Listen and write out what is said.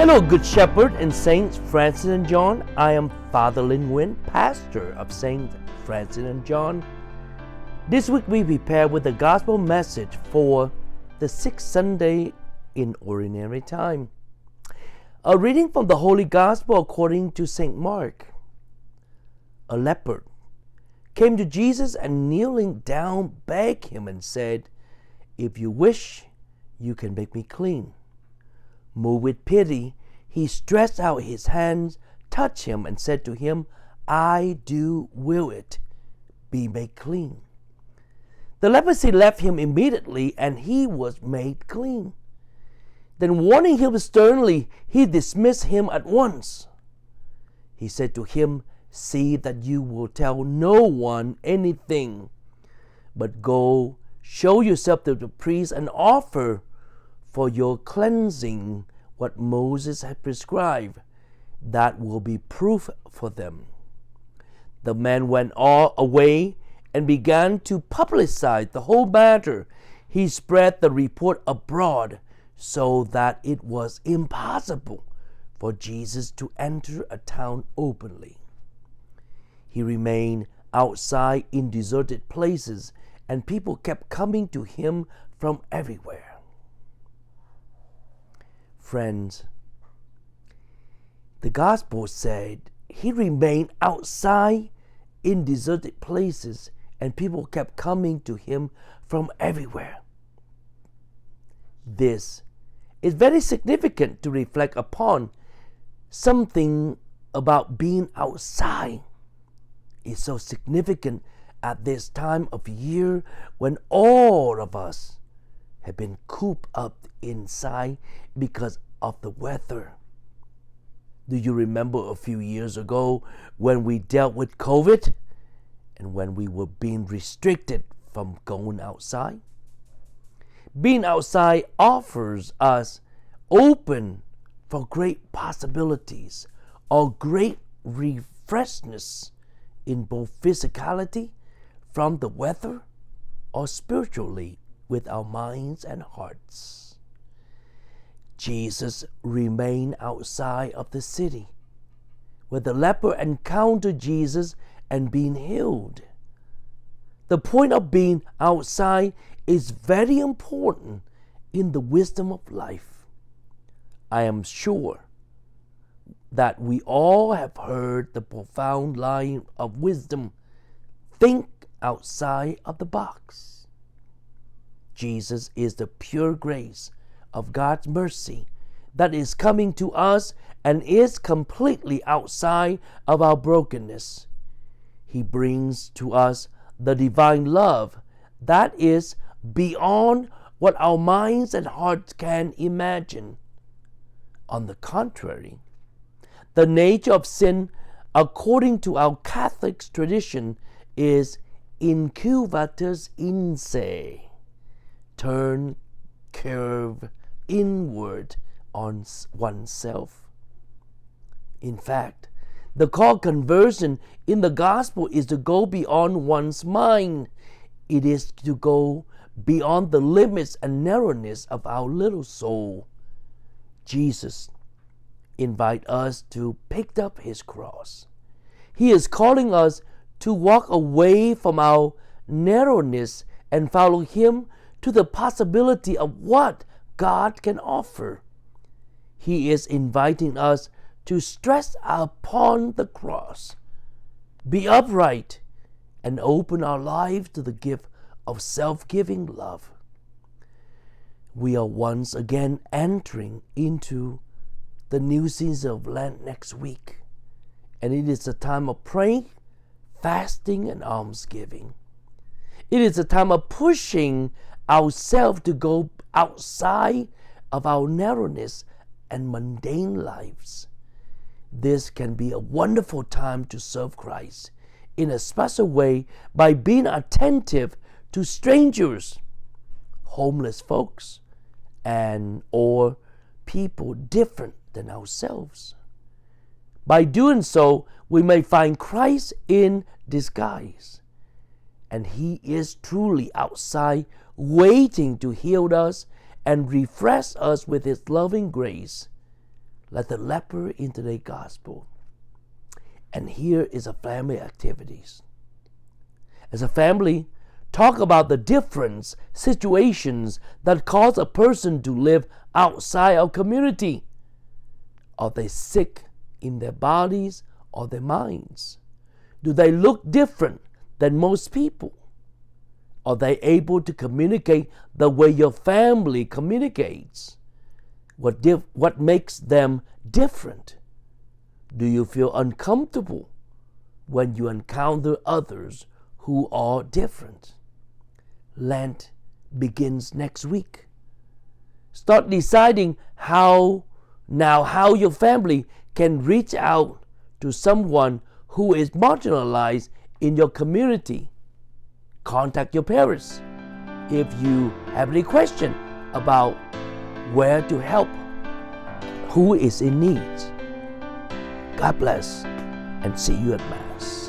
Hello, Good Shepherd and Saints Francis and John. I am Father Lin Nguyen, pastor of Saints Francis and John. This week we prepare with the gospel message for the sixth Sunday in Ordinary Time. A reading from the Holy Gospel according to St. Mark. A leper came to Jesus and kneeling down begged him and said, "If you wish, you can make me clean." Moved with pity, he stretched out his hands, touched him, and said to him, "I do will it. Be made clean." The leprosy left him immediately, and he was made clean. Then, warning him sternly, he dismissed him at once. He said to him, "See that you will tell no one anything, but go show yourself to the priest and offer for your cleansing what Moses had prescribed. That will be proof for them." The man went all away and began to publicize the whole matter. He spread the report abroad so that it was impossible for Jesus to enter a town openly. He remained outside in deserted places, and people kept coming to him from everywhere. Friends, the gospel said he remained outside in deserted places, and people kept coming to him from everywhere. This is very significant to reflect upon. Something about being outside is so significant at this time of year when all of us have been cooped up inside because of the weather. Do you remember a few years ago when we dealt with COVID and when we were being restricted from going outside? Being outside offers us open for great possibilities or great refreshness in both physicality from the weather or spiritually with our minds and hearts. Jesus remained outside of the city, where the leper encountered Jesus and being healed. The point of being outside is very important in the wisdom of life. I am sure that we all have heard the profound line of wisdom, "Think outside of the box." Jesus is the pure grace of God's mercy that is coming to us and is completely outside of our brokenness. He brings to us the divine love that is beyond what our minds and hearts can imagine. On the contrary, the nature of sin, according to our Catholic tradition, is incurvatus in se, turn, curve inward on oneself. In fact, the call conversion in the gospel is to go beyond one's mind. It is to go beyond the limits and narrowness of our little soul. Jesus invites us to pick up his cross. He is calling us to walk away from our narrowness and follow him to the possibility of what God can offer. He is inviting us to stress upon the cross, be upright, and open our lives to the gift of self-giving love. We are once again entering into the new season of Lent next week, and it is a time of praying, fasting, and almsgiving. It is a time of pushing ourselves to go outside of our narrowness and mundane lives. This can be a wonderful time to serve Christ in a special way by being attentive to strangers, homeless folks, and or people different than ourselves. By doing so, we may find Christ in disguise, and he is truly outside waiting to heal us and refresh us with his loving grace, like the leper in today's gospel. And here is a family activities. As a family, talk about the different situations that cause a person to live outside our community. Are they sick in their bodies or their minds? Do they look different than most people? Are they able to communicate the way your family communicates? What makes them different? Do you feel uncomfortable when you encounter others who are different? Lent begins next week. Start deciding how your family can reach out to someone who is marginalized in your community. Contact your parents if you have any question about where to help, who is in need. God bless, and see you at Mass.